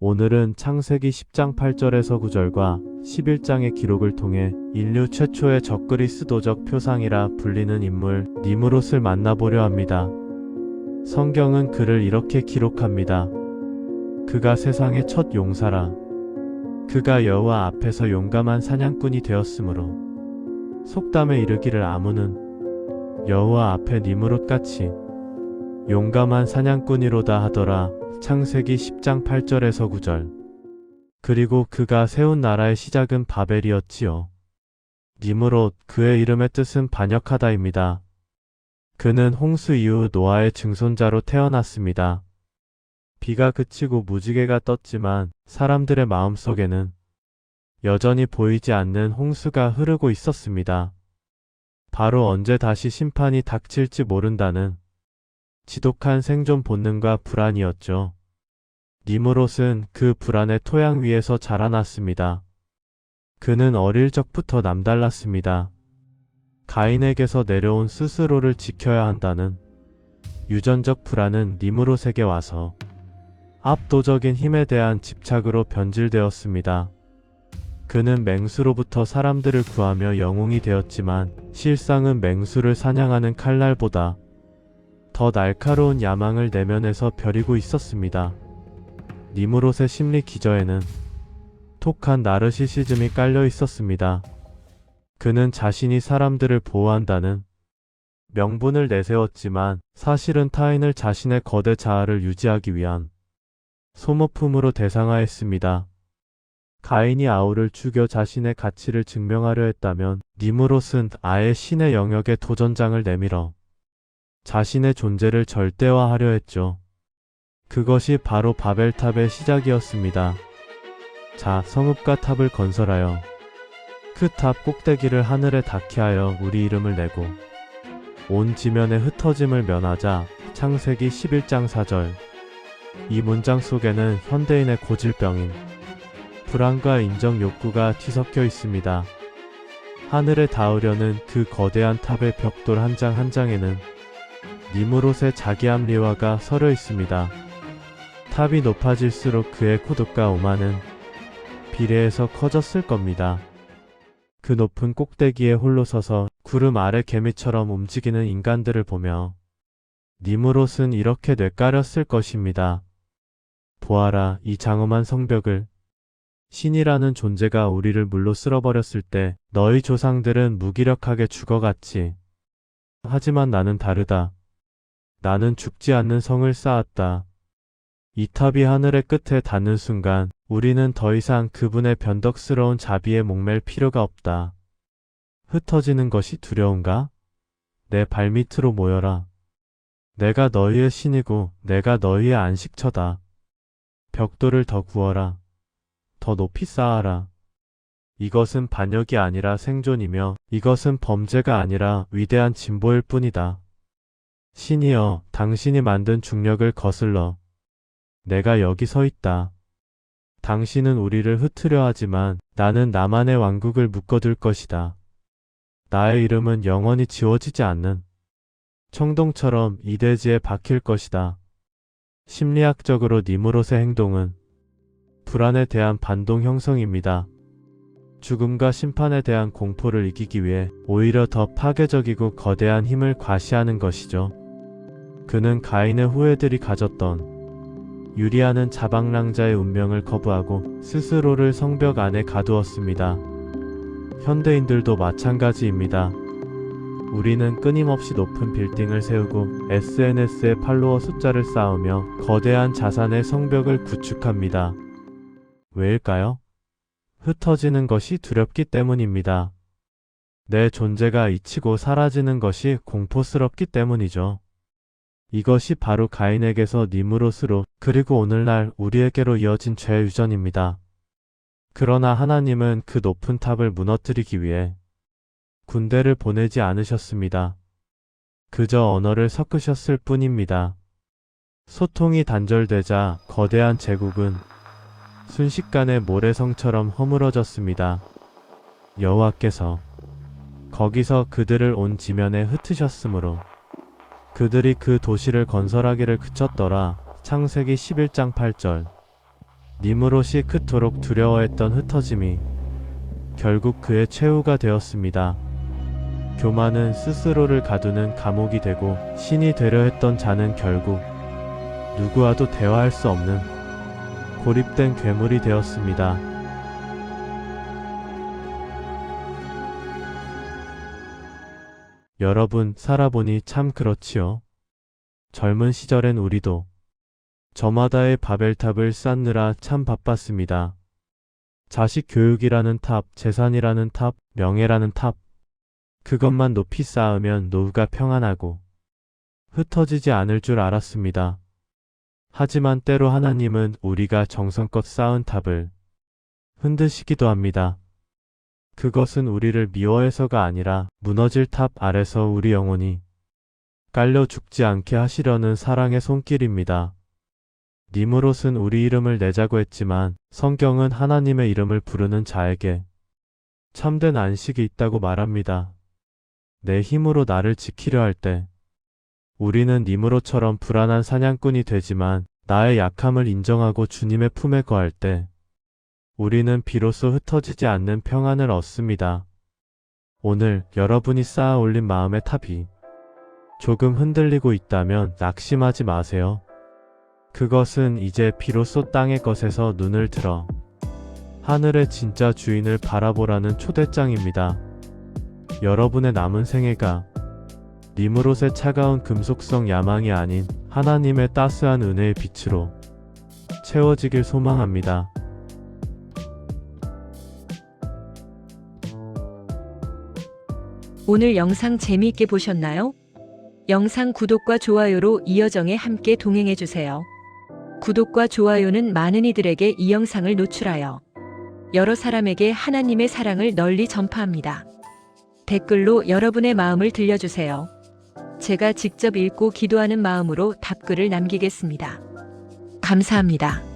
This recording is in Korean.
오늘은 창세기 10장 8절에서 9절과 11장의 기록을 통해 인류 최초의 적그리스도적 표상이라 불리는 인물 니므롯을 만나보려 합니다. 성경은 그를 이렇게 기록합니다. 그가 세상의 첫 용사라. 그가 여호와 앞에서 용감한 사냥꾼이 되었으므로 속담에 이르기를 아무는 여호와 앞에 니므롯같이 용감한 사냥꾼이로다 하더라. 창세기 10장 8절에서 9절. 그리고 그가 세운 나라의 시작은 바벨이었지요. 니므롯, 그의 이름의 뜻은 반역하다입니다. 그는 홍수 이후 노아의 증손자로 태어났습니다. 비가 그치고 무지개가 떴지만 사람들의 마음속에는 여전히 보이지 않는 홍수가 흐르고 있었습니다. 바로 언제 다시 심판이 닥칠지 모른다는 지독한 생존 본능과 불안이었죠. 니므롯은 그 불안의 토양 위에서 자라났습니다. 그는 어릴 적부터 남달랐습니다. 가인에게서 내려온 스스로를 지켜야 한다는 유전적 불안은 니므롯에게 와서 압도적인 힘에 대한 집착으로 변질되었습니다. 그는 맹수로부터 사람들을 구하며 영웅이 되었지만 실상은 맹수를 사냥하는 칼날보다 더 날카로운 야망을 내면에서 벼리고 있었습니다. 니므롯의 심리 기저에는 톡한 나르시시즘이 깔려 있었습니다. 그는 자신이 사람들을 보호한다는 명분을 내세웠지만 사실은 타인을 자신의 거대 자아를 유지하기 위한 소모품으로 대상화했습니다. 가인이 아우를 죽여 자신의 가치를 증명하려 했다면 니므롯은 아예 신의 영역에 도전장을 내밀어 자신의 존재를 절대화하려 했죠. 그것이 바로 바벨탑의 시작이었습니다. 자, 성읍과 탑을 건설하여 그 탑 꼭대기를 하늘에 닿게 하여 우리 이름을 내고 온 지면의 흩어짐을 면하자. 창세기 11장 4절. 이 문장 속에는 현대인의 고질병인 불안과 인정 욕구가 뒤섞여 있습니다. 하늘에 닿으려는 그 거대한 탑의 벽돌 한 장 한 장에는 니므롯의 자기합리화가 서려 있습니다. 탑이 높아질수록 그의 고독과 오만은 비례해서 커졌을 겁니다. 그 높은 꼭대기에 홀로 서서 구름 아래 개미처럼 움직이는 인간들을 보며 니므롯은 이렇게 뇌까렸을 것입니다. 보아라, 이 장엄한 성벽을. 신이라는 존재가 우리를 물로 쓸어버렸을 때 너희 조상들은 무기력하게 죽어갔지. 하지만 나는 다르다. 나는 죽지 않는 성을 쌓았다. 이 탑이 하늘의 끝에 닿는 순간 우리는 더 이상 그분의 변덕스러운 자비에 목맬 필요가 없다. 흩어지는 것이 두려운가? 내 발밑으로 모여라. 내가 너희의 신이고 내가 너희의 안식처다. 벽돌을 더 구워라. 더 높이 쌓아라. 이것은 반역이 아니라 생존이며 이것은 범죄가 아니라 위대한 진보일 뿐이다. 신이여, 당신이 만든 중력을 거슬러 내가 여기 서 있다. 당신은 우리를 흩으려 하지만 나는 나만의 왕국을 묶어둘 것이다. 나의 이름은 영원히 지워지지 않는 청동처럼 이 대지에 박힐 것이다. 심리학적으로 니므롯의 행동은 불안에 대한 반동 형성입니다. 죽음과 심판에 대한 공포를 이기기 위해 오히려 더 파괴적이고 거대한 힘을 과시하는 것이죠. 그는 가인의 후예들이 가졌던 유리하는 자방랑자의 운명을 거부하고 스스로를 성벽 안에 가두었습니다. 현대인들도 마찬가지입니다. 우리는 끊임없이 높은 빌딩을 세우고 SNS에 팔로워 숫자를 쌓으며 거대한 자산의 성벽을 구축합니다. 왜일까요? 흩어지는 것이 두렵기 때문입니다. 내 존재가 잊히고 사라지는 것이 공포스럽기 때문이죠. 이것이 바로 가인에게서 니므롯으로 그리고 오늘날 우리에게로 이어진 죄의 유전입니다. 그러나 하나님은 그 높은 탑을 무너뜨리기 위해 군대를 보내지 않으셨습니다. 그저 언어를 섞으셨을 뿐입니다. 소통이 단절되자 거대한 제국은 순식간에 모래성처럼 허물어졌습니다. 여호와께서 거기서 그들을 온 지면에 흩으셨으므로 그들이 그 도시를 건설하기를 그쳤더라. 창세기 11장 8절. 니무롯이 그토록 두려워했던 흩어짐이 결국 그의 최후가 되었습니다. 교만은 스스로를 가두는 감옥이 되고 신이 되려 했던 자는 결국 누구와도 대화할 수 없는 고립된 괴물이 되었습니다. 여러분, 살아보니 참 그렇지요. 젊은 시절엔 우리도 저마다의 바벨탑을 쌓느라 참 바빴습니다. 자식 교육이라는 탑, 재산이라는 탑, 명예라는 탑. 그것만 높이 쌓으면 노후가 평안하고 흩어지지 않을 줄 알았습니다. 하지만 때로 하나님은 우리가 정성껏 쌓은 탑을 흔드시기도 합니다. 그것은 우리를 미워해서가 아니라 무너질 탑 아래서 우리 영혼이 깔려 죽지 않게 하시려는 사랑의 손길입니다. 니무롯은 우리 이름을 내자고 했지만 성경은 하나님의 이름을 부르는 자에게 참된 안식이 있다고 말합니다. 내 힘으로 나를 지키려 할 때 우리는 니무롯처럼 불안한 사냥꾼이 되지만 나의 약함을 인정하고 주님의 품에 거할 때 우리는 비로소 흩어지지 않는 평안을 얻습니다. 오늘 여러분이 쌓아 올린 마음의 탑이 조금 흔들리고 있다면 낙심하지 마세요. 그것은 이제 비로소 땅의 것에서 눈을 들어 하늘의 진짜 주인을 바라보라는 초대장입니다. 여러분의 남은 생애가 니무롯의 차가운 금속성 야망이 아닌 하나님의 따스한 은혜의 빛으로 채워지길 소망합니다. 오늘 영상 재미있게 보셨나요? 영상 구독과 좋아요로 이여정에 함께 동행해주세요. 구독과 좋아요는 많은 이들에게 이 영상을 노출하여 여러 사람에게 하나님의 사랑을 널리 전파합니다. 댓글로 여러분의 마음을 들려주세요. 제가 직접 읽고 기도하는 마음으로 답글을 남기겠습니다. 감사합니다.